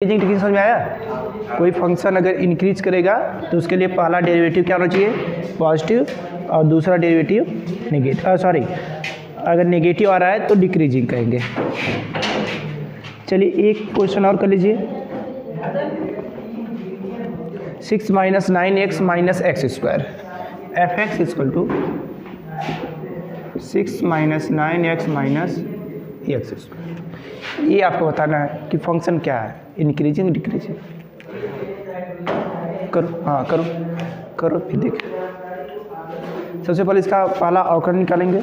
Decrease समझ में आया। कोई फंक्शन अगर इंक्रीज करेगा तो उसके लिए पहला डेरिवेटिव क्या होना चाहिए, पॉजिटिव, और दूसरा डेरिवेटिव नेगेटिव, सॉरी अगर नेगेटिव आ रहा है तो डिक्रीजिंग कहेंगे। चलिए एक क्वेश्चन और कर लीजिए। 6 - 9x - x² F x equal to 6 - 9x - x²। ये आपको बताना है कि फंक्शन क्या है, इंक्रीजिंग डिक्रीजिंग। करो, हाँ करो करो फिर देखिए। सबसे पहले इसका पहला अवकलन निकालेंगे।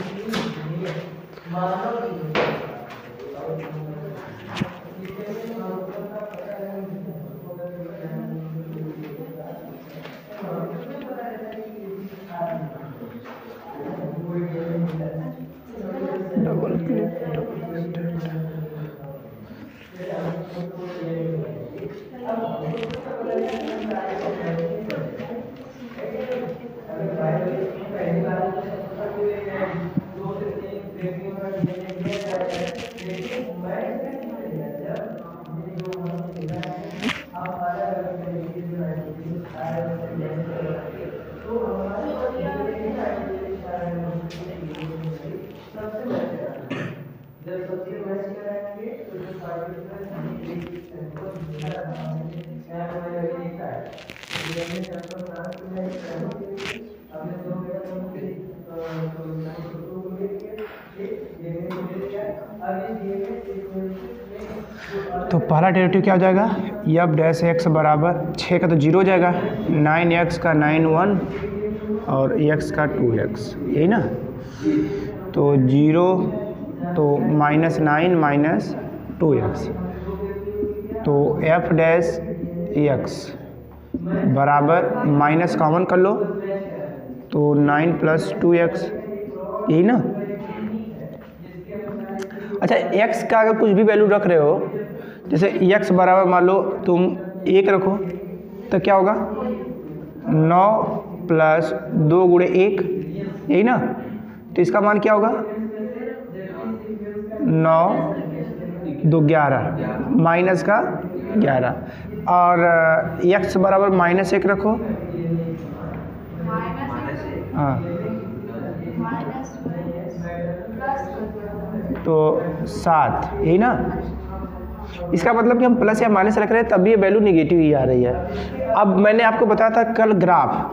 डबल क्लिक तो पहला डेरिवेटिव क्या हो जाएगा, एफ डैश एक्स बराबर 6 का तो 0 हो जाएगा, 9x का 9 1 और x का 2x, यही ना। तो 0 तो -9 - 2x, तो एफ डैश एक्स बराबर माइनस कॉमन कर लो तो 9 + 2x, यही ना। अच्छा x का अगर कुछ भी वैल्यू रख रहे हो, जैसे x बराबर मान लो तुम 1 रखो तो क्या होगा, 9 + 2 × 1, यही ना। तो इसका मान क्या होगा, 9 2 11 माइनस का 11, और x बराबर -1 रखो, हाँ तो 7, यही ना। इसका मतलब कि हम प्लस या माइनस रख रहे हैं तब भी ये वैल्यू निगेटिव ही आ रही है। अब मैंने आपको बताया था कल ग्राफ,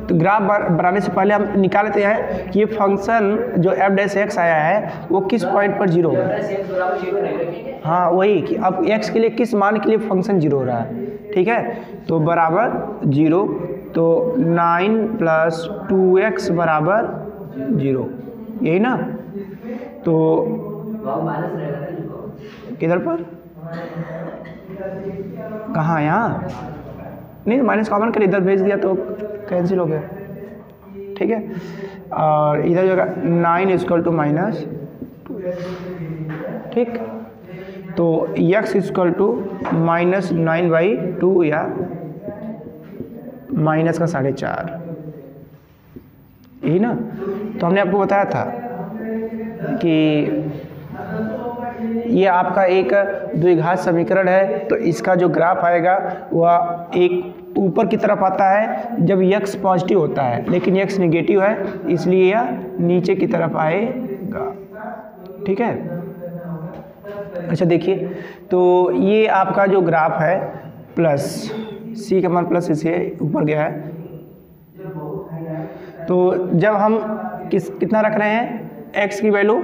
तो ग्राफ बनाने से पहले हम निकाल लेते हैं कि ये फंक्शन जो एफ डैश एक्स आया है वो किस पॉइंट पर 0 होगा। हाँ वही कि अब x के लिए किस मान के लिए फंक्शन 0 हो रहा है, ठीक है। तो बराबर 0, तो 9 + 2x बराबर 0, यही ना। तो किधर पर, कहाँ, यहाँ नहीं, माइनस कॉमन कर इधर भेज दिया तो कैंसिल हो गया, ठीक है। और इधर जो 9 = -2, ठीक। तो x = -9/2 या -4.5, यही ना। तो हमने आपको बताया था कि ये आपका एक द्विघात समीकरण है, तो इसका जो ग्राफ आएगा वह एक ऊपर की तरफ आता है जब x पॉजिटिव होता है, लेकिन x नेगेटिव है इसलिए यह नीचे की तरफ आएगा, ठीक है। अच्छा देखिए, तो ये आपका जो ग्राफ है प्लस c का मान प्लस इसे ऊपर गया है, तो जब हम कितना रख रहे हैं, x की वैल्यू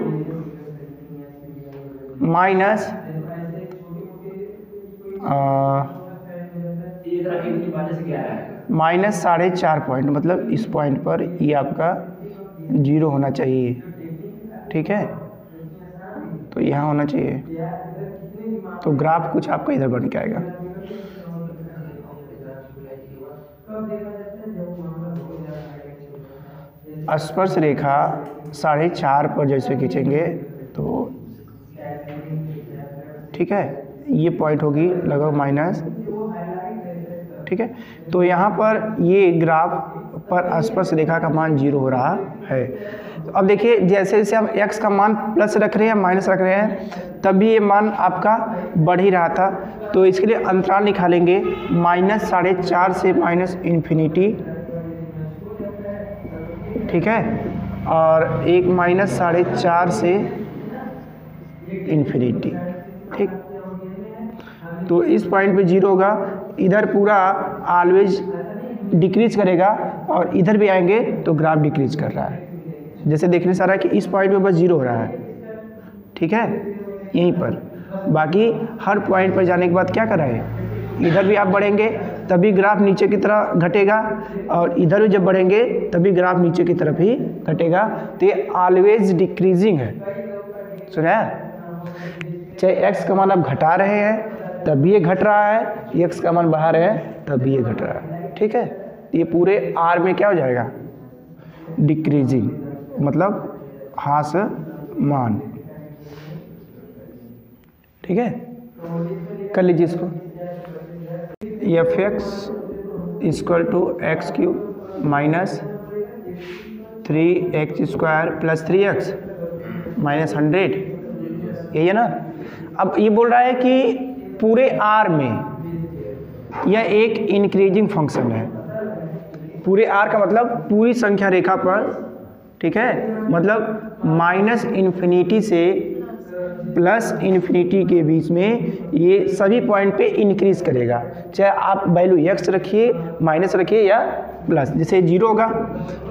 -4.5 पॉइंट, मतलब इस पॉइंट पर ये आपका 0 होना चाहिए, ठीक है। तो यहाँ होना चाहिए, तो ग्राफ कुछ आपका इधर बन के आएगा। स्पर्श रेखा 4.5 पर जैसे खींचेंगे तो ठीक है, ये पॉइंट होगी लगभग माइनस, ठीक है। तो यहाँ पर ये ग्राफ पर स्पर्श रेखा का मान 0 हो रहा है। तो अब देखिए जैसे जैसे हम x का मान प्लस रख रहे हैं माइनस रख रहे हैं तब भी ये मान आपका बढ़ ही रहा था। तो इसके लिए अंतराल निकालेंगे -4.5 से -इन्फिनिटी, ठीक है, और एक -4.5 से इन्फिनिटी, ठीक। तो इस पॉइंट पे 0 होगा, इधर पूरा ऑलवेज डिक्रीज करेगा और इधर भी आएंगे तो ग्राफ डिक्रीज कर रहा है। जैसे देखने से आ रहा है कि इस पॉइंट पे बस 0 हो रहा है, ठीक है, यहीं पर। बाकी हर पॉइंट पर जाने के बाद क्या कर रहा है, इधर भी आप बढ़ेंगे तभी ग्राफ नीचे की तरफ घटेगा और इधर भी जब बढ़ेंगे तभी ग्राफ नीचे की तरफ ही घटेगा। तो ये ऑलवेज डिक्रीजिंग है, सुना? चाहे x का मान आप घटा रहे हैं तब भी ये घट रहा है, x का मान बढ़ा रहे हैं तब भी ये घट रहा है, ठीक है। ये पूरे r में क्या हो जाएगा, डिक्रीजिंग, मतलब ह्रासमान, ठीक है। कर लीजिए इसको, f(x) = x³ minus 3x² plus 3x minus 100, यही है ना। अब ये बोल रहा है कि पूरे R में यह एक इंक्रीजिंग फंक्शन है। पूरे R का मतलब पूरी संख्या रेखा पर, ठीक है, मतलब -इन्फिनिटी से +इन्फिनिटी के बीच में ये सभी पॉइंट पे इंक्रीज करेगा। चाहे आप वैल्यू x रखिए, माइनस रखिए या प्लस। जैसे 0 होगा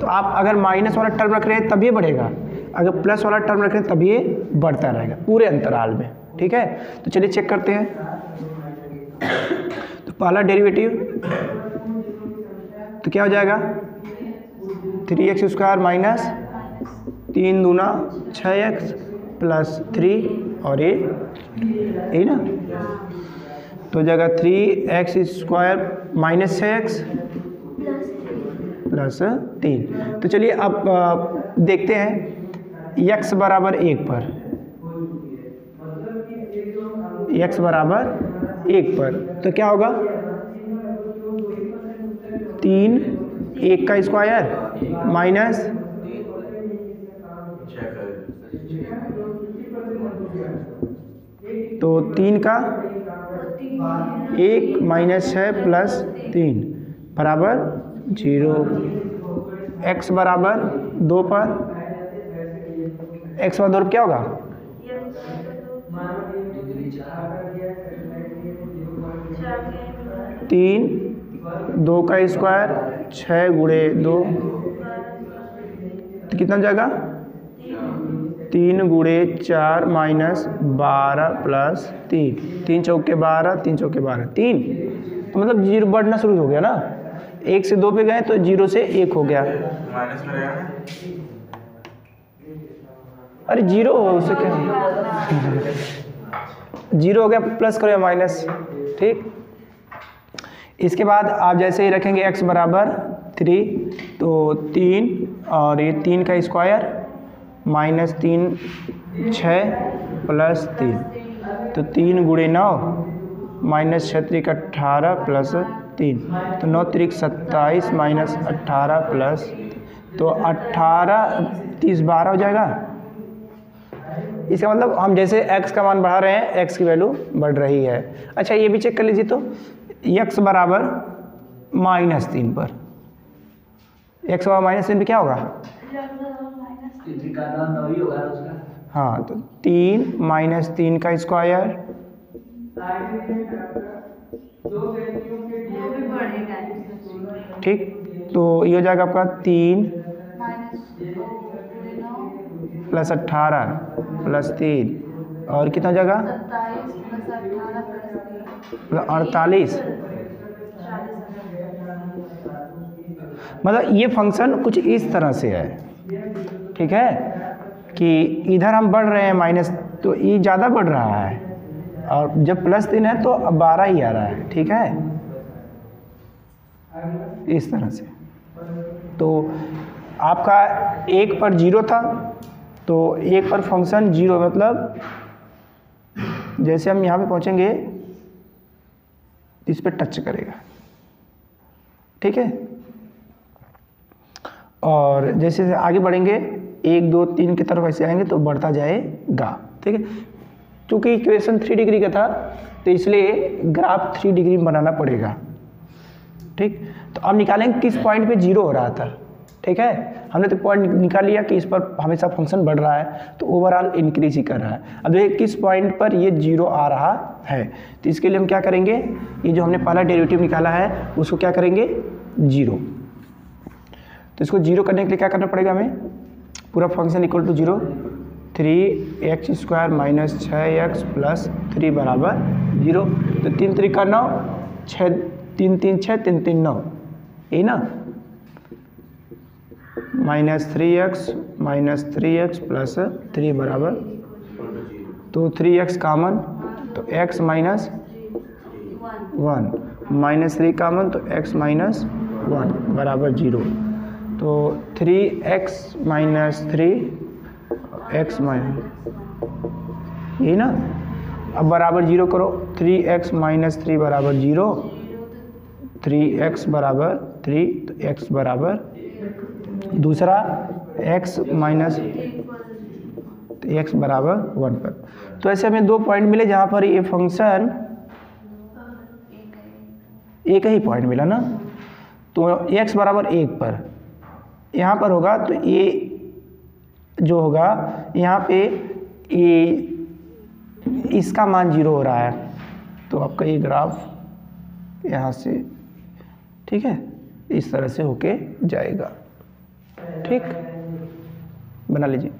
तो आप अगर माइनस वाला टर्म रख रहे हैं तब ये बढ़ेगा, अगर प्लस वाला टर्म रख रहे हैं तब ये बढ़ता रहेगा पूरे अंतराल में, ठीक है। तो चलिए चेक करते हैं। तो पहला डेरिवेटिव तो क्या हो जाएगा, 3x² माइनस 3 दूना 6x प्लस 3 और ये यही ना, तो जगह 3x² माइनस 6x प्लस 3। तो चलिए अब देखते हैं x बराबर 1 पर, x बराबर 1 पर तो क्या होगा, 3 1 का स्क्वायर माइनस 3 का 1 माइनस 6 प्लस 3 बराबर 0। x बराबर 2 पर, x बराबर 2 क्या होगा, 3 2 का स्क्वायर 6 गुणे 2 तो कितना जाएगा, 3 गुणे 4 माइनस 12 प्लस 3, 3 चौके 12, 3 चौके 12, 3। तो मतलब 0 बढ़ना शुरू हो गया ना, 1 से 2 पे गए तो 0 से 1 हो गया, माइनस में रहेगा। अरे 0 हो उससे क्या, 0 हो गया, प्लस करो या माइनस, ठीक। इसके बाद आप जैसे ही रखेंगे x बराबर 3 तो 3 और ये 3 का स्क्वायर माइनस 3 6 प्लस 3 तो 3 गुणे 9 माइनस 6 3 18 प्लस 3 तो 9 3 27 माइनस 18 प्लस, तो 18 30 12 हो जाएगा। इसका मतलब हम जैसे x का मान बढ़ा रहे हैं x की वैल्यू बढ़ रही है। अच्छा ये भी चेक कर लीजिए, तो x बराबर -3 पर, x बराबर -3 पे क्या होगा, हाँ तो 3 माइनस 3 का स्क्वायर ठीक, तो ये हो जाएगा आपका 3 प्लस 18 प्लस 3 और कितना हो जाएगा 48। मतलब ये फंक्शन कुछ इस तरह से है, ठीक है, कि इधर हम बढ़ रहे हैं माइनस तो ये ज़्यादा बढ़ रहा है और जब +3 है तो अब 12 ही आ रहा है, ठीक है, इस तरह से। तो आपका 1 पर 0 था तो 1 पर फंक्शन 0 मतलब जैसे हम यहाँ पे पहुँचेंगे इस पर टच करेगा, ठीक है, और जैसे आगे बढ़ेंगे 1 2 3 की तरफ ऐसे आएंगे तो बढ़ता जाएगा, ठीक है। क्योंकि इक्वेशन 3 डिग्री का था तो इसलिए ग्राफ 3 डिग्री में बनाना पड़ेगा, ठीक। तो अब निकालेंगे किस पॉइंट पे 0 हो रहा था, ठीक है। हमने तो पॉइंट निकाल लिया कि इस पर हमेशा फंक्शन बढ़ रहा है तो ओवरऑल इंक्रीज ही कर रहा है। अब देखिए किस पॉइंट पर ये 0 आ रहा है, तो इसके लिए हम क्या करेंगे, ये जो हमने पहला डेरिवेटिव निकाला है उसको क्या करेंगे 0। तो इसको 0 करने के लिए क्या करना पड़ेगा हमें, पूरा function equal to 0, 3x² minus 6x plus 3 बराबर 0। तो 3 3 का 9, 6 3 3 6 3 3 9, यही ना, -3x प्लस 3 बराबर, तो 3x कामन तो x माइनस 1, -3 कामन तो x माइनस 1 बराबर 0। तो 3x माइनस 3 x माइनस, यही ना। अब बराबर 0 करो, 3x माइनस 3 बराबर 0, 3x बराबर 3 तो x बराबर, दूसरा x माइनस तो x बराबर 1 पर। तो ऐसे हमें 2 पॉइंट मिले जहाँ पर ये फंक्शन एक ही पॉइंट मिला ना, तो x बराबर 1 पर यहाँ पर होगा, तो ये जो होगा यहाँ पे ये इसका मान 0 हो रहा है, तो आपका ये ग्राफ यहाँ से, ठीक है, इस तरह से होके जाएगा, ठीक, बना लीजिए।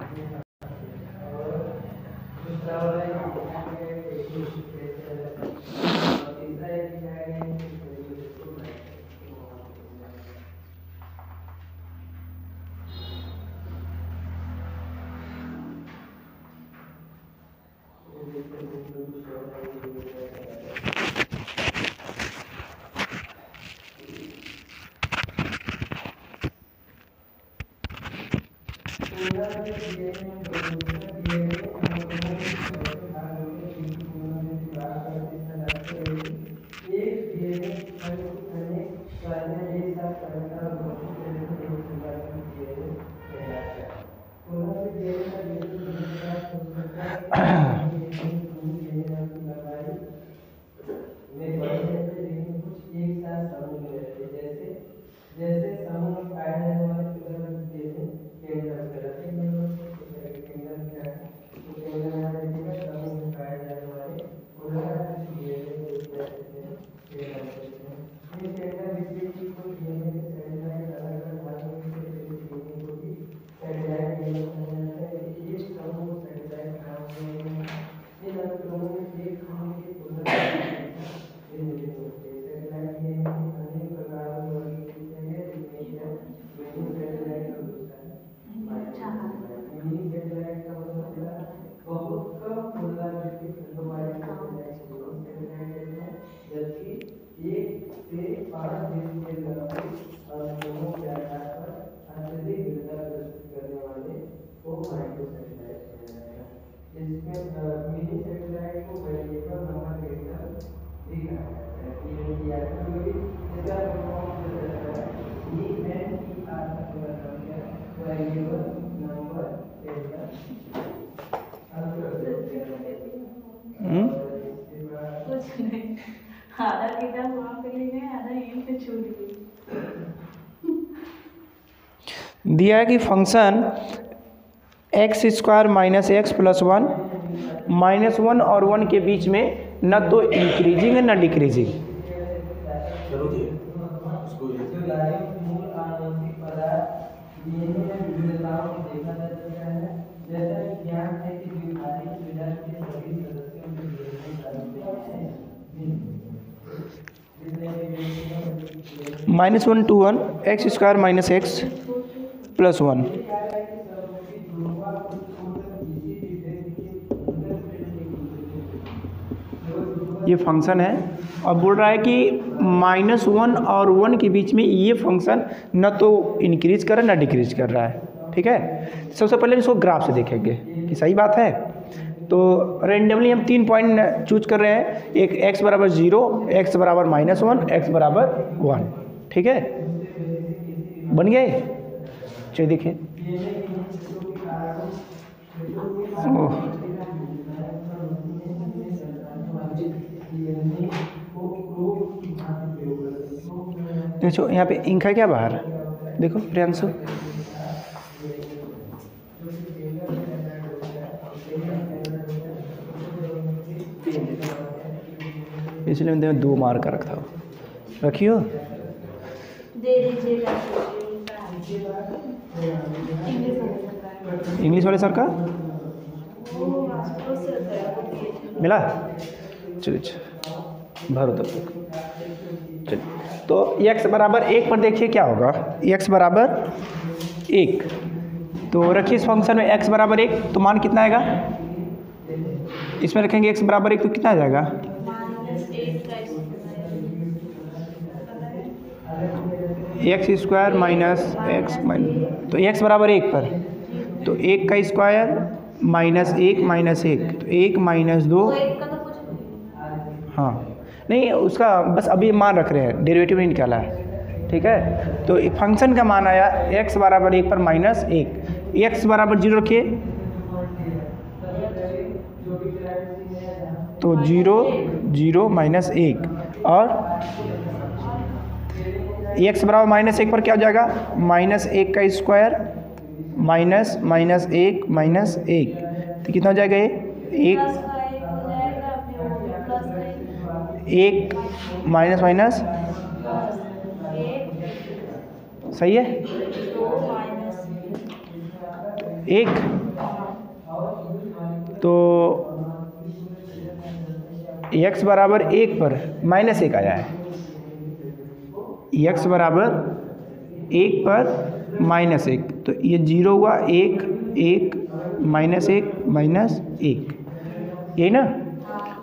आधा किताब वहाँ पे ले गए, आधा यहीं पे छूट गई। दिया है कि function x² minus x plus 1, -1 और 1 के बीच में न तो इंक्रीजिंग है न decreasing. -1 to 1 x² minus x plus 1। ये फंक्शन है और बोल रहा है कि -1 और 1 के बीच में ये फंक्शन न तो इंक्रीज कर रहा है न डिक्रीज कर रहा है, ठीक है। सबसे पहले इसको ग्राफ से देखेंगे कि सही बात है। तो रेंडमली हम 3 पॉइंट चूज कर रहे हैं, एक x बराबर 0, x बराबर -1, x बराबर 1, ठीक है, बन गए। चलिए देखिए ओह, देखो यहाँ पे इंक है क्या बाहर? देखो प्रियांशु, इसलिए मैंने 2 मार्क कर रखा हो, रखियो। दे दीजिएगा इंग्लिश वाले सर का मिला? चलिए भरो तब तक। चलिए, तो x बराबर 1 पर देखिए क्या होगा। x बराबर 1, तो रखिए इस फंक्शन में x बराबर 1, तो मान कितना आएगा? इसमें रखेंगे x बराबर 1 तो कितना आ जाएगा? X square minus x minus, तो x बराबर 1 पर, तो 1 का स्क्वायर माइनस 1 माइनस 1, तो 1 माइनस 2। हाँ नहीं, उसका बस अभी मान रख रहे हैं, डेरिवेटिव नहीं निकाला है, ठीक है। तो फंक्शन का मान आया x बराबर 1 पर माइनस 1, x बराबर 0 रखिए, तो 0 0 माइनस 1, और x बराबर माइनस 1 पर क्या हो जाएगा? माइनस 1 का स्क्वायर माइनस माइनस 1 माइनस 1, तो कितना हो जाएगा ये? 1 माइनस माइनस, सही है, 1, तो x बराबर 1 पर माइनस 1 आया है, x बराबर 1 पर माइनस 1, तो ये 0 हुआ, 1 1 माइनस 1 माइनस 1, यही ना।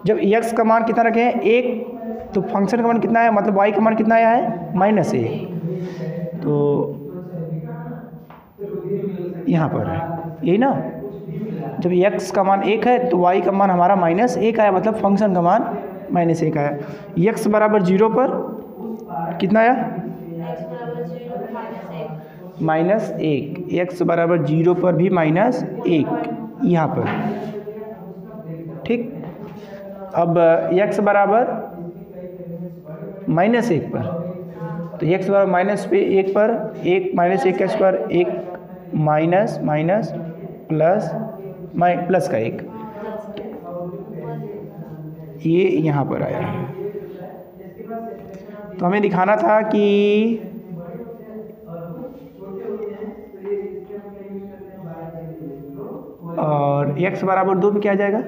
जब x का मान कितना रखे हैं? 1, तो फंक्शन का मान कितना है, मतलब y का मान कितना आया है? माइनस 1, तो यहाँ पर है, यही ना। जब x का मान 1 है तो y का मान हमारा माइनस 1 आया, मतलब फंक्शन का मान माइनस 1 आया। x बराबर 0 पर कितना आया? माइनस 1, x बराबर 0 पर भी माइनस 1 यहाँ पर, ठीक। अब x बराबर माइनस 1 पर, तो x बराबर माइनस 1 पर 1 माइनस 1 का square, 1 minus minus plus plus का 1, ये यहाँ पर आया है। तो हमें दिखाना था कि और x बराबर 2 में क्या आ जाएगा?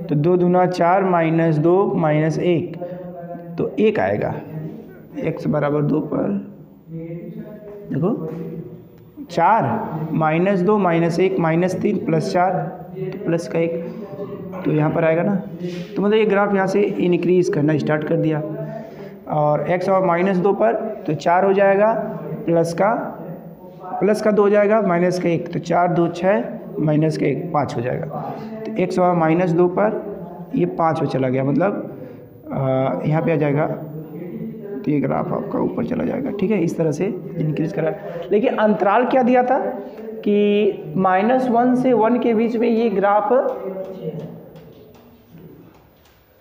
तो 2 दूना 4 माइनस 2 माइनस 1, तो 1 आएगा। x बराबर 2 पर देखो 4 माइनस 2 माइनस 1 माइनस 3 प्लस 4, तो प्लस का 1, तो यहाँ पर आएगा ना। तो मतलब ये ग्राफ यहाँ से इनक्रीज़ करना स्टार्ट कर दिया, और x और माइनस 2 पर तो 4 हो जाएगा, प्लस का 2 हो जाएगा, माइनस का 1, तो 4 2 6 माइनस का 1 5 हो जाएगा। तो x और माइनस 2 पर ये 5 में चला गया, मतलब यहाँ पे आ जाएगा, तो ये ग्राफ आपका ऊपर चला जाएगा, ठीक है। इस तरह से इंक्रीज करा, लेकिन अंतराल क्या दिया था कि -1 से 1 के बीच में ये ग्राफ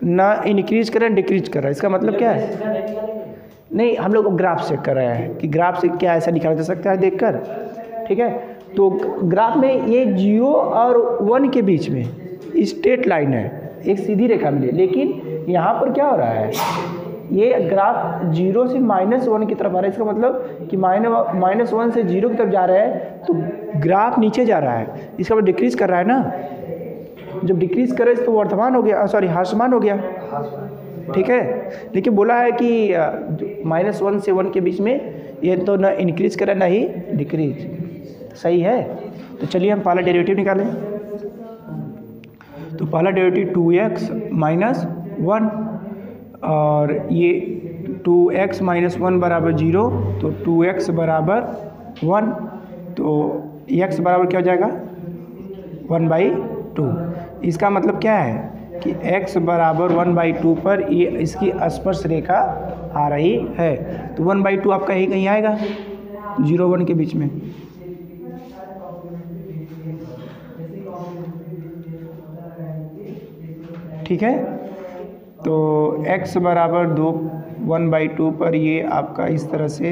ना इंक्रीज कर रहा है डिक्रीज कर रहा है। इसका मतलब क्या है? नहीं, हम लोग ग्राफ चेक कर रहे हैं कि ग्राफ से क्या ऐसा निकाला जा सकता है देखकर, ठीक है। तो ग्राफ में ये 0 और 1 के बीच में स्ट्रेट लाइन है, एक सीधी रेखा मिली, लेकिन यहाँ पर क्या हो रहा है, ये ग्राफ 0 से -1 की तरफ आ रहा है। इसका मतलब कि -1 से 0 की तरफ जा रहा है, तो ग्राफ नीचे जा रहा है, इसका मतलब डिक्रीज कर रहा है ना। जब डिक्रीज करे तो वर्तमान हो गया, सॉरी ह्रासमान हो गया, ठीक है। लेकिन बोला है कि -1 से 1 के बीच में ये तो ना इंक्रीज करे ना ही डिक्रीज, सही है। तो चलिए हम पहला डेरिवेटिव निकालें। तो पहला डेरिवेटिव 2x माइनस 1, और ये 2x माइनस 1 बराबर 0, तो 2x बराबर 1, तो x बराबर क्या हो जाएगा? 1/2। इसका मतलब क्या है कि x बराबर 1/2 पर ये इसकी स्पर्श रेखा आ रही है, तो 1/2 आपका यही कहीं आएगा 0 1 के बीच में, ठीक है। तो x बराबर 2 1/2 पर ये आपका इस तरह से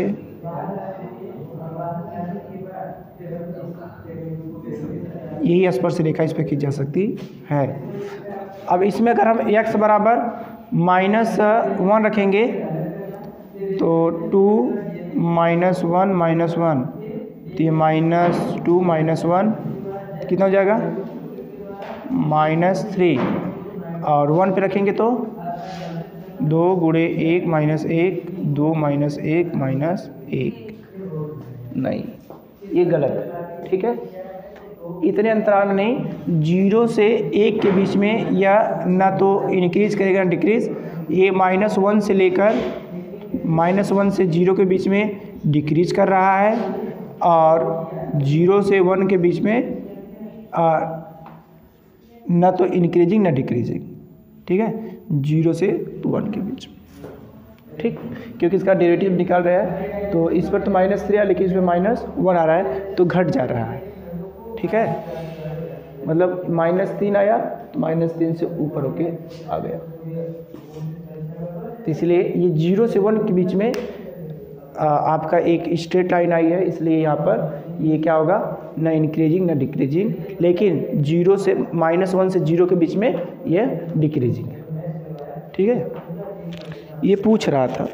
यही स्पर्श रेखा इस पर खींची जा सकती है। अब इसमें अगर हम x बराबर -1 रखेंगे तो 2 -1 -1 तो ये -2 -1 कितना हो जाएगा -3 और 1 पे रखेंगे तो 2 गुणे 1 -1 2 -1 -1 नहीं, ये गलत है। ठीक है, इतने अंतराल में नहीं, 0 से 1 के बीच में या ना तो इंक्रीज करेगा ना डिक्रीज। ये -1 से लेकर -1 से 0 के बीच में डिक्रीज कर रहा है और 0 से 1 के बीच में ना तो इंक्रीजिंग ना डिक्रीजिंग। ठीक है, 0 से 1 के बीच में। ठीक, क्योंकि इसका डेरिवेटिव निकाल रहा है तो इस पर तो -3 है लेकिन इसमें -1 आ रहा है तो घट जा रहा है। ठीक है, मतलब -3 आया तो -3 से ऊपर होके आ गया। तो इसलिए ये 0 से 1 के बीच में आपका एक स्ट्रेट लाइन आई है, इसलिए यहाँ पर ये क्या होगा ना इंक्रीजिंग ना डिक्रीजिंग, लेकिन 0 से -1 से 0 के बीच में ये डिक्रीजिंग है। ठीक है, ये पूछ रहा था।